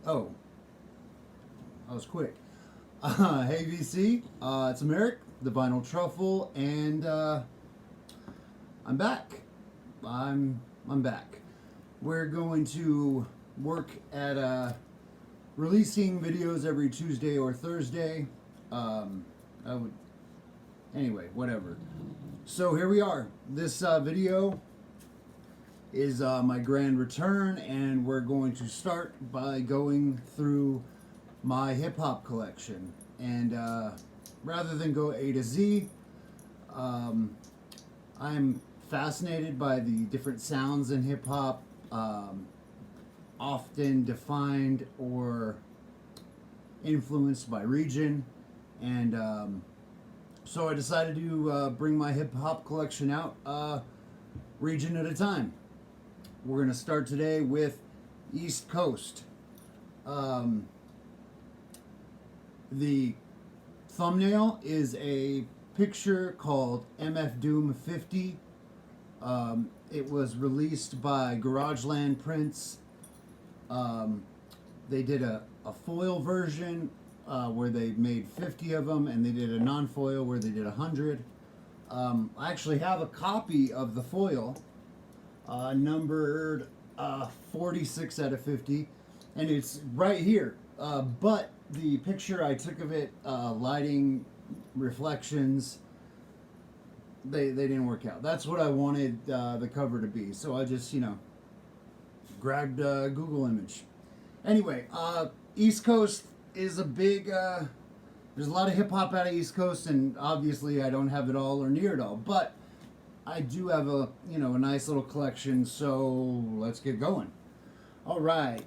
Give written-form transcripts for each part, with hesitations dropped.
Oh, I was quick. Hey VC, it's Merrick, the Vinyl Truffle, and I'm back. I'm back. We're going to work at releasing videos every Tuesday or Thursday. I would anyway, whatever. So here we are. This video is my grand return, and we're going to start by going through my hip hop collection. And rather than go A to Z, I'm fascinated by the different sounds in hip hop, often defined or influenced by region. And so I decided to bring my hip hop collection out region at a time. We're going to start today with East Coast. The thumbnail is a picture called MF Doom 50. It was released by Garageland Prints. They did a foil version where they made 50 of them, and they did a non-foil where they did 100. I actually have a copy of the foil, numbered 46 out of 50, and it's right here. But the picture I took of it, lighting, reflections, they didn't work out. That's what I wanted the cover to be, so I just, grabbed a Google image. Anyway, East Coast is a big, there's a lot of hip hop out of East Coast, and obviously I don't have it all or near it all, but I do have a nice little collection, so let's get going. All right.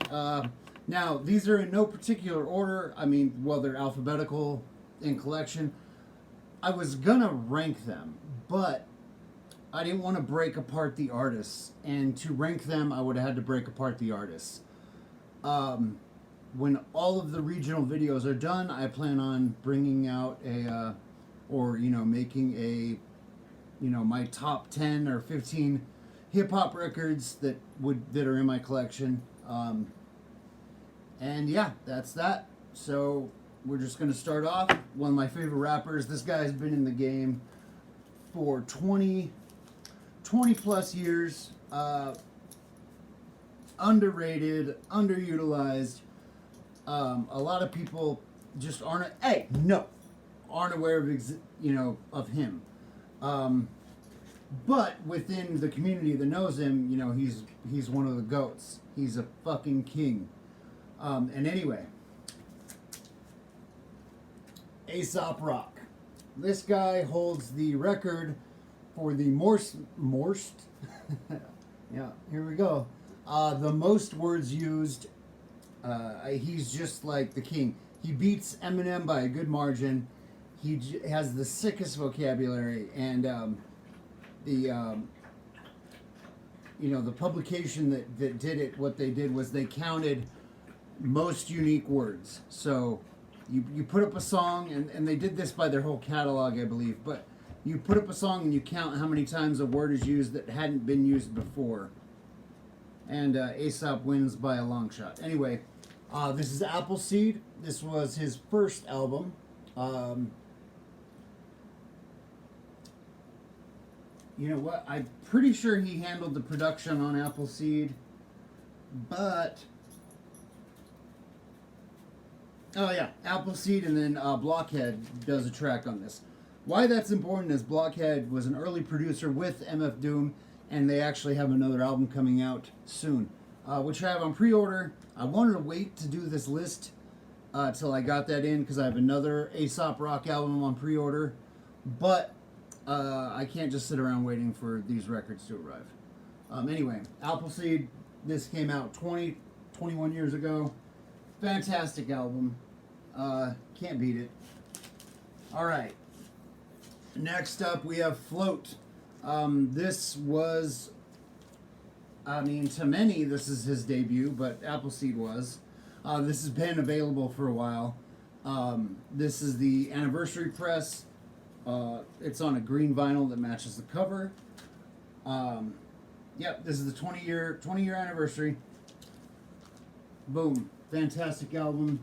Now, these are in no particular order. I mean, well, they're alphabetical in collection. I was gonna rank them, but I didn't want to break apart the artists. And to rank them, I would have had to break apart the artists. When all of the regional videos are done, I plan on bringing out making a, my top 10 or 15 hip hop records that are in my collection. And yeah, that's that. So we're just going to start off. One of my favorite rappers. This guy's been in the game for 20 plus years. Underrated, underutilized. A lot of people just aren't aware of him. But within the community that knows him, he's one of the goats. He's a fucking king. And anyway, Aesop Rock. This guy holds the record for the most yeah, here we go. The most words used. He's just like the king. He beats Eminem by a good margin. He has the sickest vocabulary, and the publication that did it, what they did was they counted most unique words. So you put up a song, and they did this by their whole catalog, I believe, but you put up a song and you count how many times a word is used that hadn't been used before. And Aesop wins by a long shot. Anyway, this is Appleseed. This was his first album. You know what? I'm pretty sure he handled the production on Appleseed, but oh yeah, Appleseed, and then Blockhead does a track on this. Why that's important is Blockhead was an early producer with MF Doom, and they actually have another album coming out soon, which I have on pre-order. I wanted to wait to do this list till I got that in, because I have another Aesop Rock album on pre-order, but I can't just sit around waiting for these records to arrive. Anyway, Appleseed, this came out 21 years ago. Fantastic album. Can't beat it. All right. Next up, we have Float. This was, to many, this is his debut, but Appleseed was. This has been available for a while. This is the anniversary press. It's on a green vinyl that matches the cover. Yep, this is the 20-year anniversary. Boom. Fantastic album.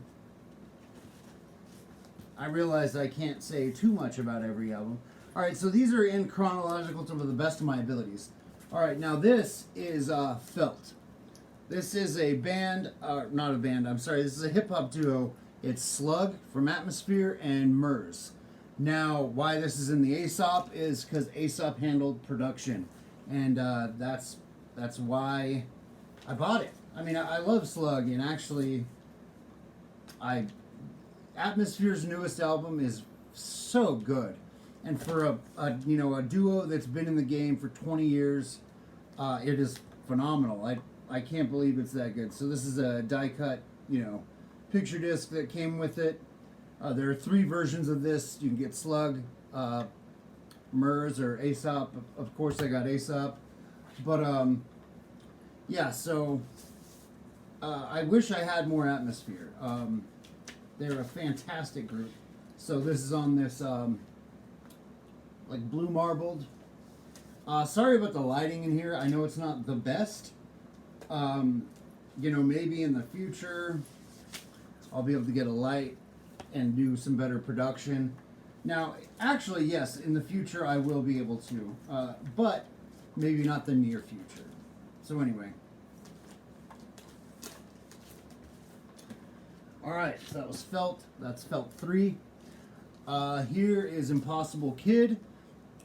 I realize I can't say too much about every album. Alright, so these are in chronological to the best of my abilities. Alright, now this is Felt. This is a band, not a band, I'm sorry, this is a hip-hop duo. It's Slug from Atmosphere and Murs. Now, why this is in the Aesop is because Aesop handled production. And that's why I bought it. I mean, I love Slug, and actually, Atmosphere's newest album is so good. And for a duo that's been in the game for 20 years, it is phenomenal. I can't believe it's that good. So this is a die-cut, picture disc that came with it. There are 3 versions of this. You can get Slug, Murs, or Aesop. Of course, I got Aesop. But, yeah, so I wish I had more Atmosphere. They're a fantastic group. So this is on this, like, blue marbled. Sorry about the lighting in here. I know it's not the best. Maybe in the future I'll be able to get a light and do some better production. Now, actually, yes, in the future I will be able to, but maybe not the near future. So anyway. Alright, so that was Felt. That's Felt 3. Here is Impossible Kid.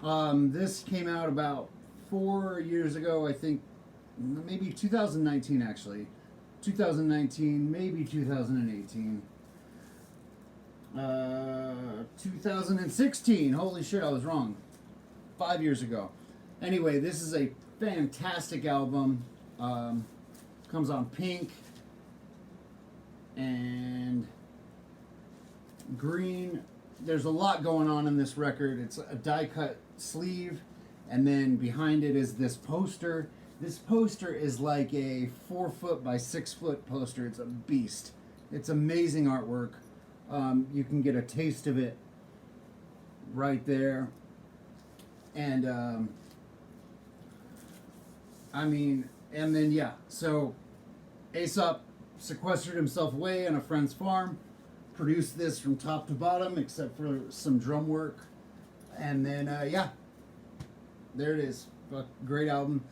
This came out about 4 years ago, I think. Maybe 2019, actually. 2019, maybe 2018. 2016. Holy shit, I was wrong. 5 years ago. Anyway, this is a fantastic album. Comes on pink and green. There's a lot going on in this record. It's a die-cut sleeve, and then behind it is this poster. This poster is like a 4-foot by 6-foot poster. It's a beast. It's amazing artwork. You can get a taste of it right there. And, so Aesop sequestered himself away on a friend's farm, produced this from top to bottom, except for some drum work. And then, there it is. Great album.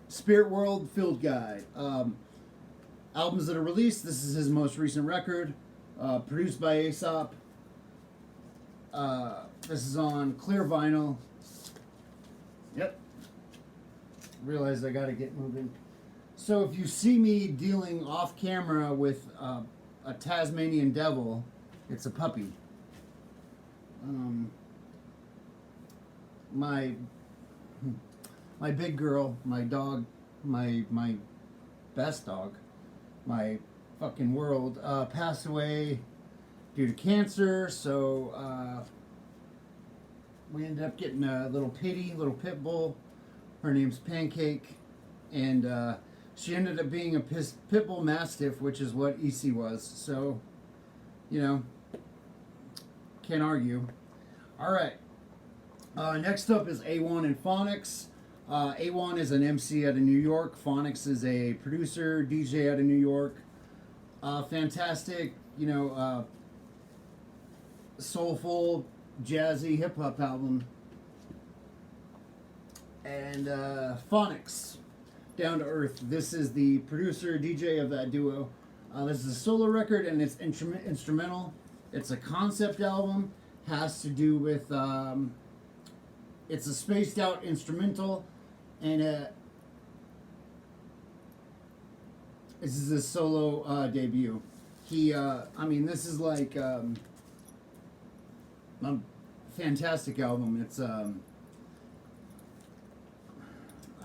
Spirit World Field Guide. Albums that are released. This is his most recent record. Produced by Aesop. This is on clear vinyl. Yep. Realized I gotta get moving. So if you see me dealing off camera with a Tasmanian devil, it's a puppy. My big girl, my dog, my best dog, my fucking world, passed away due to cancer. So we ended up getting a little pit bull. Her name's Pancake, and she ended up being a pit bull mastiff, which is what EC was. So, can't argue. All right. Next up is A1 and Phonics. A1 is an MC out of New York. Phonics is a producer, DJ out of New York. Fantastic, soulful, jazzy hip-hop album. And Phonics, Down to Earth. This is the producer, DJ of that duo. This is a solo record, and it's instrumental. It's a concept album. Has to do with... it's a spaced out instrumental, and this is his solo debut. This is like a fantastic album. It's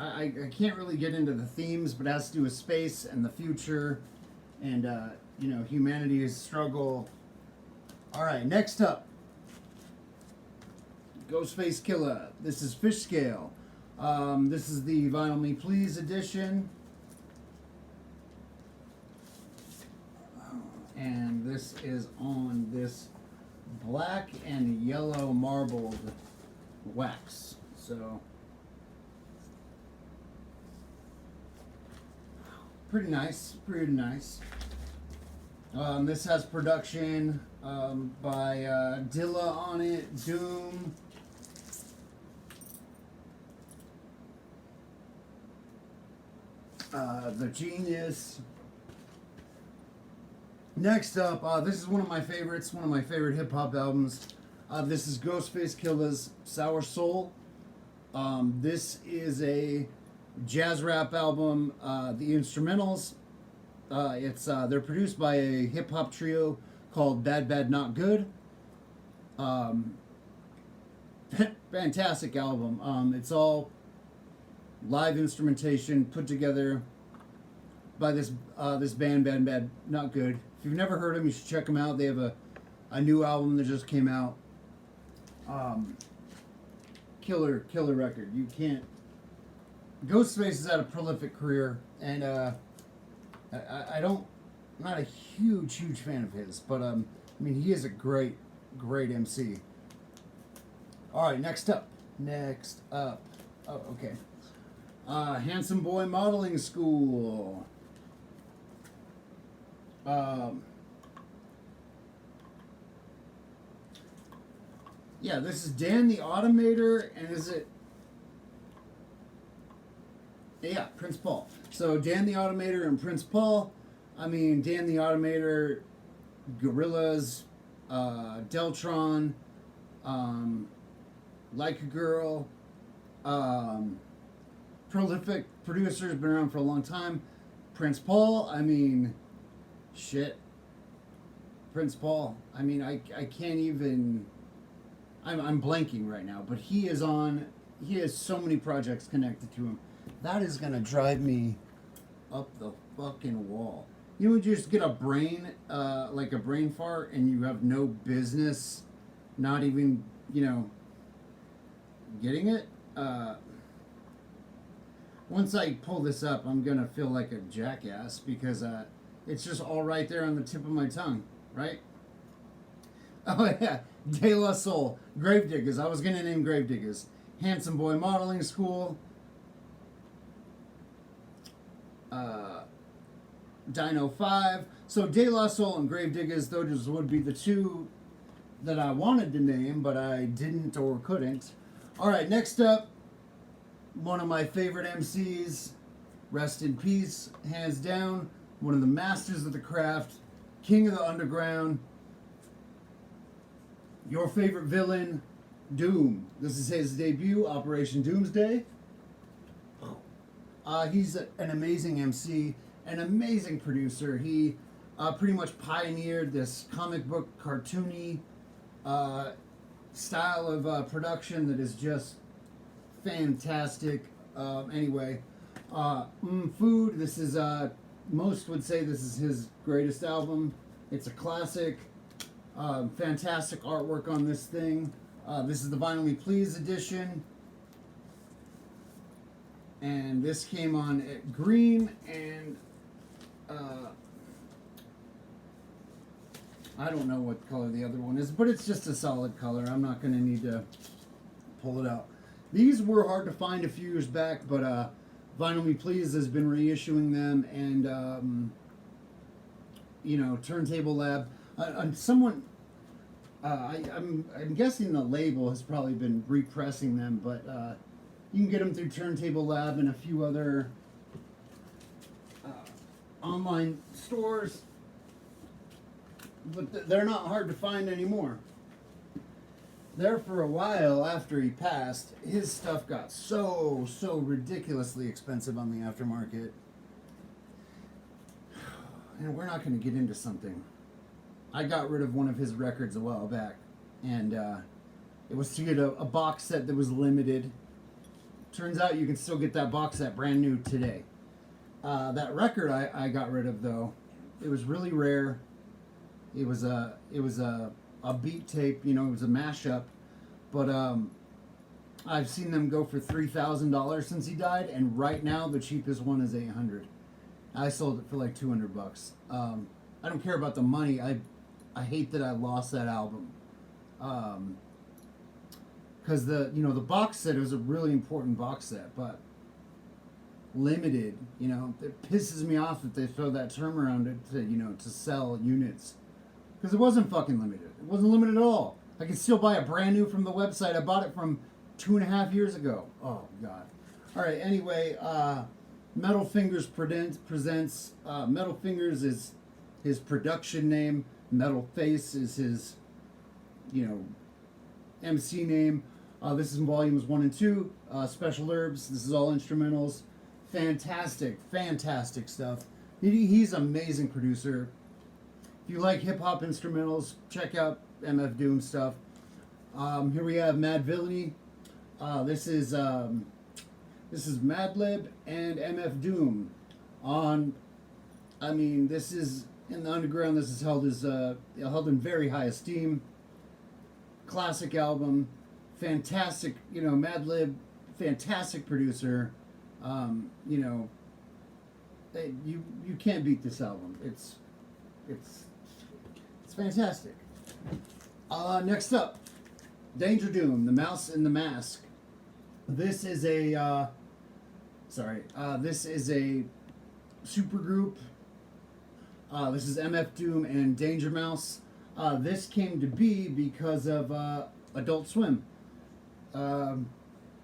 I can't really get into the themes, but it has to do with space and the future, and humanity's struggle. All right, next up. Ghostface Killa. This is Fish Scale. This is the Vinyl Me Please edition. And this is on this black and yellow marbled wax. So, pretty nice, pretty nice. This has production by Dilla on it, Doom. The Genius. Next up, this is one of my favorites, one of my favorite hip hop albums. This is Ghostface Killa's Sour Soul. This is a jazz rap album. The instrumentals, they're produced by a hip hop trio called Bad Bad Not Good. Fantastic album. It's all live instrumentation put together by this band, Bad Bad Not Good. If you've never heard them, you should check them out. They have a new album that just came out. Killer record. You can't. Ghostface has had a prolific career, and I'm not a huge fan of his, but I mean, he is a great MC. All right, next up. Oh, okay. Handsome Boy Modeling School. Yeah, this is Dan the Automator, and is it? Yeah, Prince Paul. So Dan the Automator and Prince Paul. I mean, Dan the Automator, Gorillaz, Deltron, Like a Girl, prolific producer, has been around for a long time. Prince Paul, I mean, shit. Prince Paul, I mean, I can't even. I'm blanking right now, but he has so many projects connected to him. That is gonna drive me up the fucking wall. You would just get a brain, like a brain fart, and you have no business, not even, getting it. Once I pull this up, I'm gonna feel like a jackass because it's just all right there on the tip of my tongue, right? Oh yeah, De La Soul, Gravediggers. I was gonna name Gravediggers. Handsome Boy Modeling School. Dino 5. So De La Soul and Gravediggers, those would be the two that I wanted to name, but I didn't or couldn't. Alright, next up, one of my favorite MCs, rest in peace, hands down, one of the masters of the craft, king of the underground, your favorite villain, Doom. This is his debut, Operation Doomsday. He's an amazing MC, an amazing producer. He pretty much pioneered this comic book cartoony style of production that is just fantastic. Anyway, Food, this is, most would say this is his greatest album. It's a classic. Fantastic artwork on this thing. This is the Villainy Please edition. And this came on at green, and I don't know what color the other one is, but it's just a solid color. I'm not going to need to pull it out. These were hard to find a few years back, but Vinyl Me Please has been reissuing them, and Turntable Lab. Someone, I'm guessing the label has probably been repressing them, but you can get them through Turntable Lab and a few other online stores, but they're not hard to find anymore. There for a while after he passed, his stuff got so ridiculously expensive on the aftermarket. And we're not going to get into something. I got rid of one of his records a while back, and it was to get a box set that was limited. Turns out you can still get that box set brand new today. That record I got rid of, though, it was really rare. It was a beat tape, it was a mashup, but I've seen them go for $3,000 since he died, and right now the cheapest one is $800. I sold it for like $200. I don't care about the money. I hate that I lost that album. Because the box set was a really important box set, but limited. You know, it pisses me off that they throw that term around it to, you know, to sell units. Because it wasn't fucking limited. It wasn't limited at all. I can still buy it brand new from the website. I bought it from 2.5 years ago. Oh, God. All right, anyway, Metal Fingers presents, Metal Fingers is his production name. Metal Face is his, you know, MC name. This is volumes 1 and 2. Special Herbs. This is all instrumentals. Fantastic, fantastic stuff. He's an amazing producer. If you like hip hop instrumentals, check out MF Doom stuff. Here we have Mad Villainy. This is Madlib and MF Doom. This is in the underground. This is held in very high esteem. Classic album, fantastic. You know, Madlib, fantastic producer. You can't beat this album. It's fantastic. Next up, Danger Doom, The Mouse and the Mask. This is a supergroup. This is MF Doom and Danger Mouse. This came to be because of Adult Swim,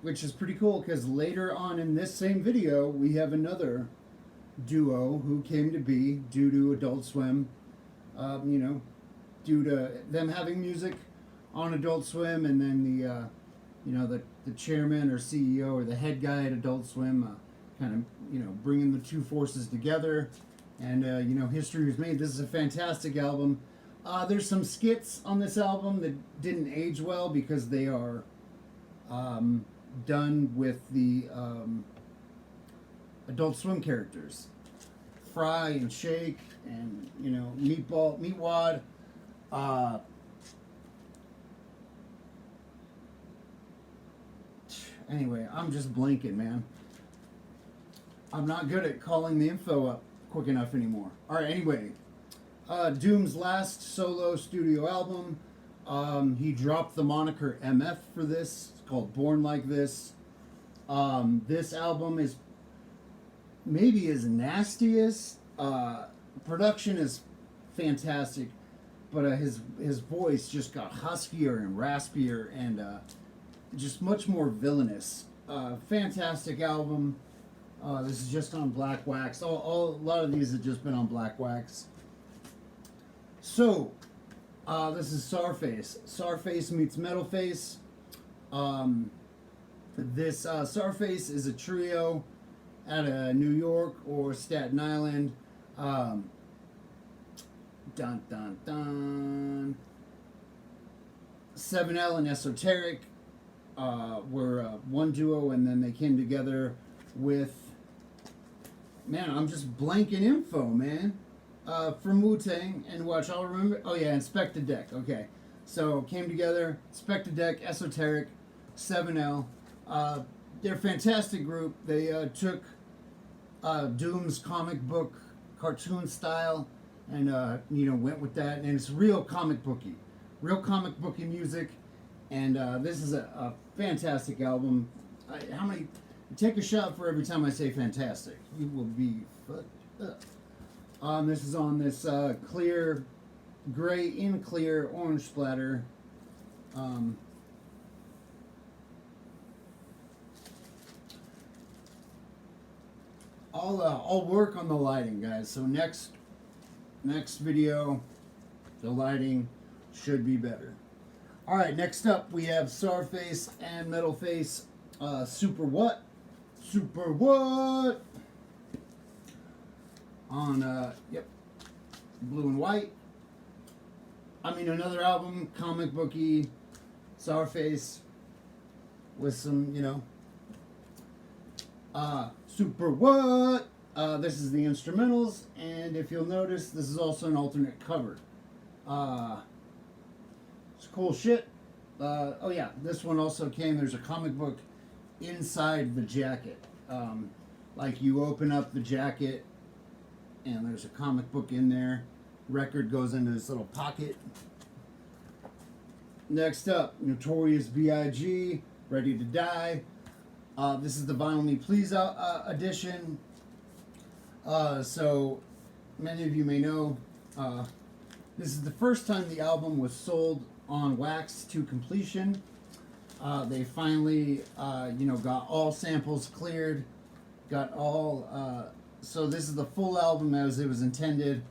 which is pretty cool because later on in this same video we have another duo who came to be due to Adult Swim. Due to them having music on Adult Swim, and then the chairman or CEO or the head guy at Adult Swim kind of bringing the two forces together, and history was made. This is a fantastic album. There's some skits on this album that didn't age well because they are done with the Adult Swim characters, Fry and Shake, and Meatwad. Anyway, I'm just blanking, man. I'm not good at calling the info up quick enough anymore. All right, anyway, Doom's last solo studio album. He dropped the moniker MF for this. It's called Born Like This. This album is maybe his nastiest. Production is fantastic, but his voice just got huskier and raspier and just much more villainous. Fantastic album. This is just on Black Wax. A lot of these have just been on Black Wax. So, this is Sarface. Sarface meets Metal Face. This Sarface is a trio out of New York or Staten Island. Dun dun dun. 7L and Esoteric were one duo, and then they came together with, man, I'm just blanking info, man. From Wu-Tang, and watch, I'll remember. Oh yeah, Inspector Deck. Okay, so came together. Inspector Deck, Esoteric, 7L. They're a fantastic group. They took Doom's comic book cartoon style and went with that, and it's real comic booky music. And this is a fantastic album. Take a shot for every time I say fantastic. You will be fucked up. This is on this clear, gray in clear orange splatter. I'll work on the lighting, guys. So next video, the lighting should be better. All right, next up we have Sarface and Metal Face. Super What? On blue and white. Another album, comic booky, Sarface with some, Super What? This is the instrumentals, and if you'll notice, this is also an alternate cover. It's cool shit. Oh yeah, this one also came, there's a comic book inside the jacket. Like you open up the jacket, and there's a comic book in there. Record goes into this little pocket. Next up, Notorious B.I.G., Ready to Die. This is the Vinyl Me Please edition. So many of you may know, this is the first time the album was sold on wax to completion. They finally, got all samples cleared, got all. So this is the full album as it was intended.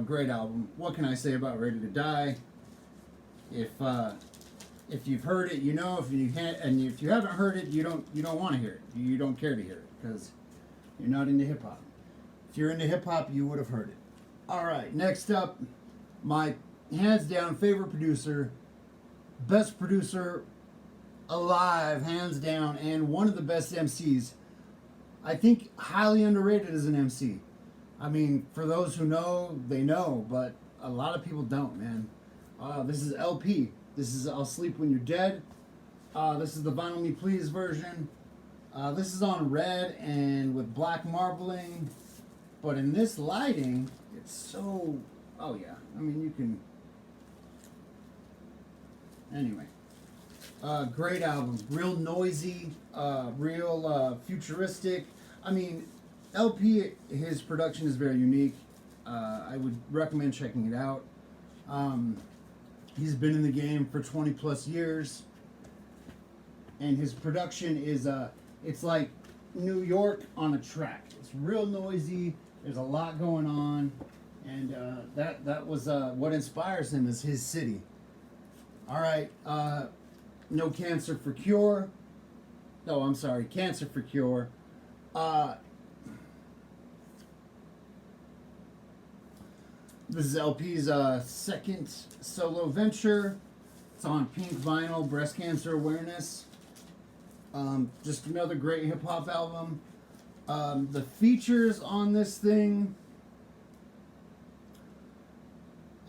Great album. What can I say about Ready to Die? If you've heard it, you know. If you can't, and if you haven't heard it, you don't want to hear it. You don't care to hear it because you're not into hip hop. If you're into hip hop, you would have heard it. All right. Next up, my hands down favorite producer, best producer alive, hands down, and one of the best MCs. I think highly underrated as an MC. I mean, for those who know, they know, but a lot of people don't, man. This is LP. This is I'll Sleep When You're Dead. This is the Vinyl Me Please version. This is on red and with black marbling. But in this lighting, it's so... Oh, yeah. I mean, you can... Anyway. Great album. Real noisy. Real futuristic. I mean, LP, his production is very unique. I would recommend checking it out. He's been in the game for 20 plus years, and his production is it's like New York on a track. It's real noisy. There's a lot going on, and that was what inspires him is his city. All right, No Cancer for Cure. No, I'm sorry, Cancer for Cure. This is LP's second solo venture. It's on pink vinyl, breast cancer awareness. Just another great hip hop album. The features on this thing,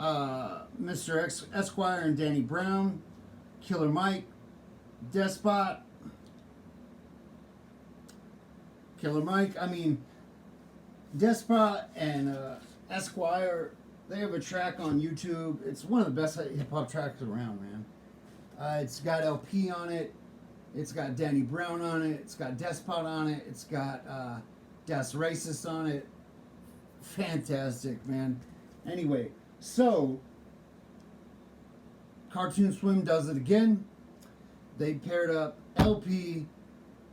Mr. Esquire and Danny Brown, Killer Mike, Despot, Killer Mike. I mean, Despot and Esquire. They have a track on YouTube. It's one of the best hip hop tracks around, man. It's got LP on it. It's got Danny Brown on it. It's got Despot on it. It's got Das Racist on it. Fantastic, man. Anyway, so Cartoon Swim does it again. They paired up LP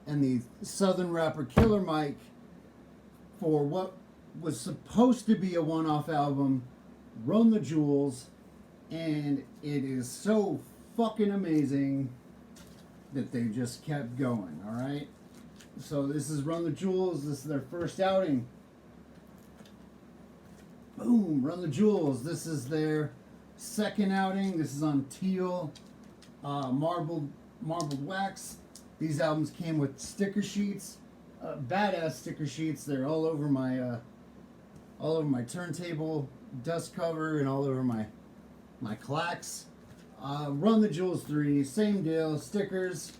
and the Southern rapper Killer Mike for what was supposed to be a one-off album, Run the Jewels, and it is so fucking amazing that they just kept going, alright? So this is Run the Jewels. This is their first outing. Boom, Run the Jewels. This is their second outing. This is on teal, marbled wax. These albums came with sticker sheets, badass sticker sheets. They're all over my turntable dust cover and all over my clacks. Run the Jewels 3, same deal, stickers.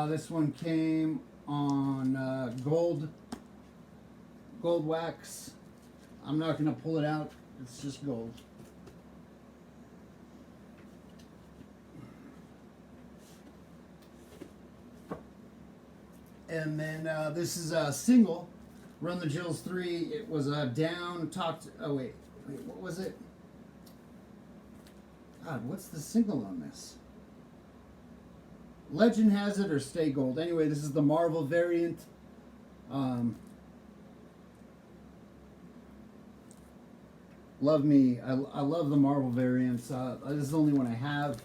This one came on gold wax. I'm not gonna pull it out, it's just gold. And then this is a single, Run the Jewels 3. It was down, talked, oh wait, what was it? God, what's the single on this? Legend has it or Stay Gold. Anyway, this is the Marvel variant. Love me. I love the Marvel variants. This is the only one I have.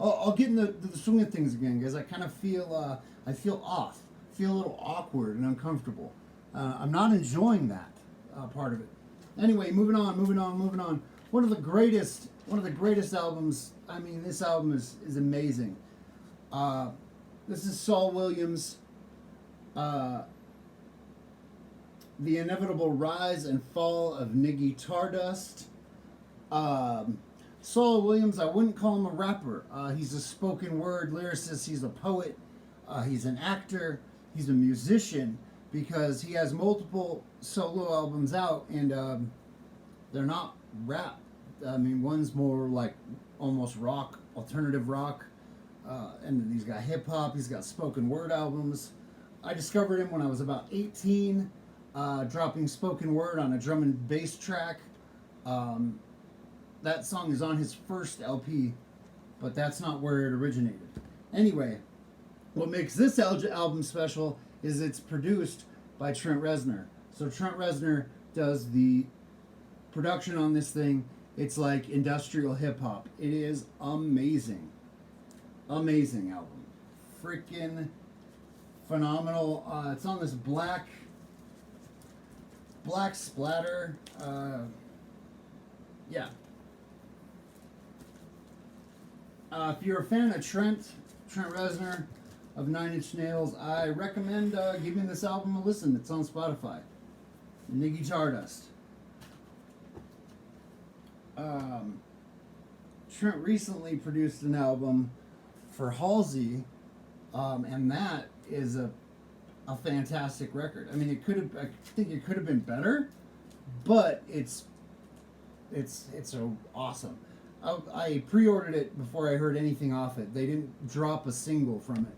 I'll get in the swing of things again, guys. I kind of feel I feel off. I feel a little awkward and uncomfortable. I'm not enjoying that part of it. Anyway, moving on. One of the greatest albums. I mean, this album is amazing. This is Saul Williams. The Inevitable Rise and Fall of Niggy Tardust. Saul Williams, I wouldn't call him a rapper. He's a spoken word lyricist. He's a poet. He's an actor. He's a musician because he has multiple solo albums out, and they're not rap. I mean, one's more like almost rock, alternative rock, and then he's got hip hop. He's got spoken word albums. I discovered him when I was about 18, dropping spoken word on a drum and bass track. That song is on his first LP, but that's not where it originated. Anyway, what makes this album special is it's produced by Trent Reznor. So Trent Reznor does the production on this thing. It's like industrial hip hop. It is amazing. Amazing album. Freaking phenomenal. It's on this black splatter. Yeah. If you're a fan of Trent Reznor of Nine Inch Nails, I recommend giving this album a listen. It's on Spotify. Niggy Stardust. Trent recently produced an album for Halsey, and that is a fantastic record. I mean, I think it could have been better, but it's so awesome. I pre-ordered it before I heard anything off it. They didn't drop a single from it.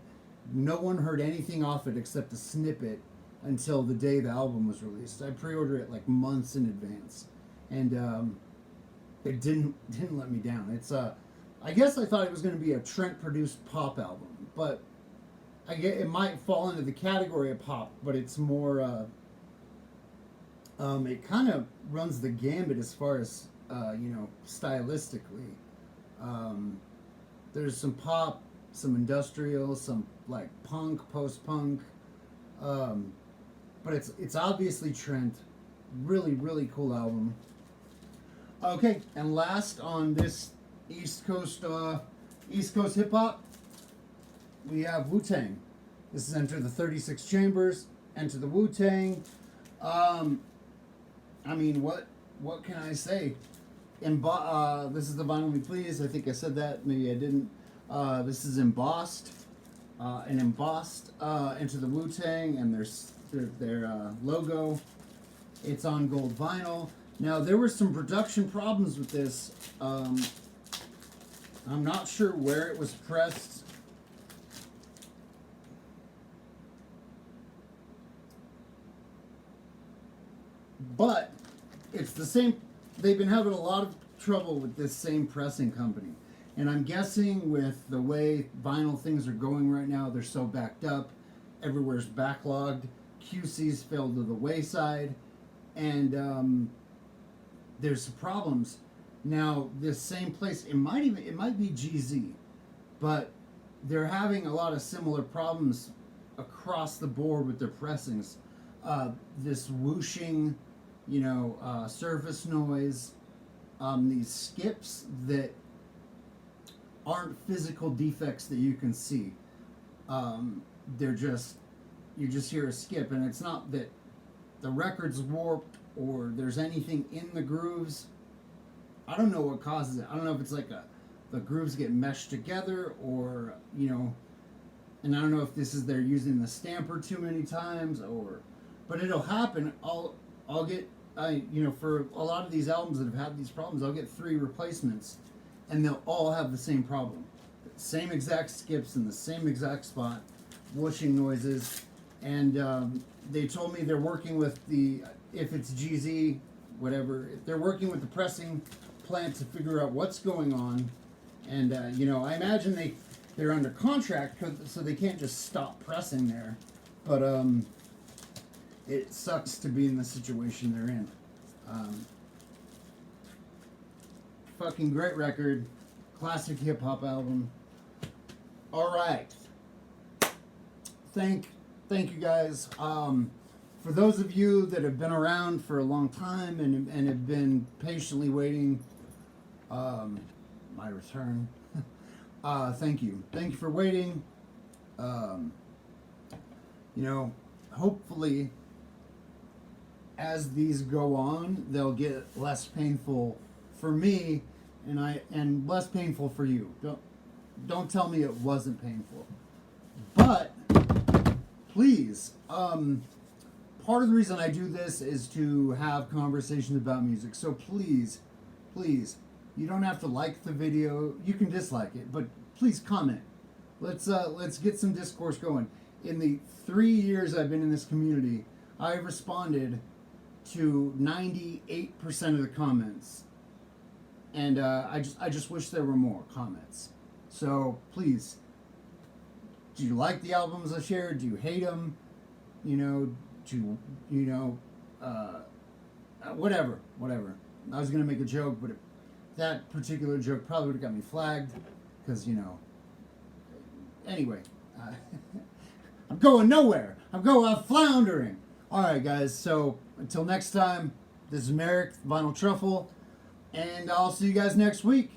No one heard anything off it except a snippet until the day the album was released. I pre-ordered it like months in advance, and it didn't let me down. It's I guess I thought it was going to be a Trent produced pop album, but I get it might fall into the category of pop, but it's more it kind of runs the gambit as far as stylistically. There's some pop, some industrial, some like punk, post-punk, but it's obviously Trent. Really, really cool album. Okay, and last on this East Coast hip hop, we have Wu-Tang. This is Enter the 36 Chambers, Enter the Wu-Tang. I mean, what can I say? This is the Vinyl Me Please. I think I said that. Maybe I didn't. This is embossed. An embossed Enter the Wu-Tang and their logo. It's on gold vinyl. Now, there were some production problems with this. I'm not sure where it was pressed. But it's the same. They've been having a lot of trouble with this same pressing company. And I'm guessing with the way vinyl things are going right now, they're so backed up. Everywhere's backlogged. QC's fell to the wayside. And there's some problems. Now, this same place, it might be GZ, but they're having a lot of similar problems across the board with their pressings. This whooshing, surface noise, these skips that aren't physical defects that you can see. They're just, you just hear a skip, and it's not that the record's warped or there's anything in the grooves. I don't know what causes it. I don't know if it's like the grooves get meshed together, or and I don't know if this is they're using the stamper too many times, but it'll happen. I'll get for a lot of these albums that have had these problems, I'll get 3 replacements, and they'll all have the same problem, same exact skips in the same exact spot, whooshing noises, and they told me they're working with if it's GZ, whatever, they're working with the pressing plant to figure out what's going on, and I imagine they're under contract, so they can't just stop pressing there, but it sucks to be in the situation they're in. Fucking great record, classic hip hop album. All right, thank you guys. For those of you that have been around for a long time and have been patiently waiting my return, thank you. Thank you for waiting. Hopefully, as these go on, they'll get less painful for me, and less painful for you. Don't tell me it wasn't painful. But please, part of the reason I do this is to have conversations about music. So please, You don't have to like the video. You can dislike it, but please comment. Let's get some discourse going. In the 3 years I've been in this community, I've responded to 98% of the comments, and I just wish there were more comments. So please, do you like the albums I shared? Do you hate them? Whatever. I was gonna make a joke, but that particular joke probably would have got me flagged, because Anyway, I'm going nowhere. I'm floundering. All right, guys. So until next time, this is Merrick, Vinyl Truffle, and I'll see you guys next week.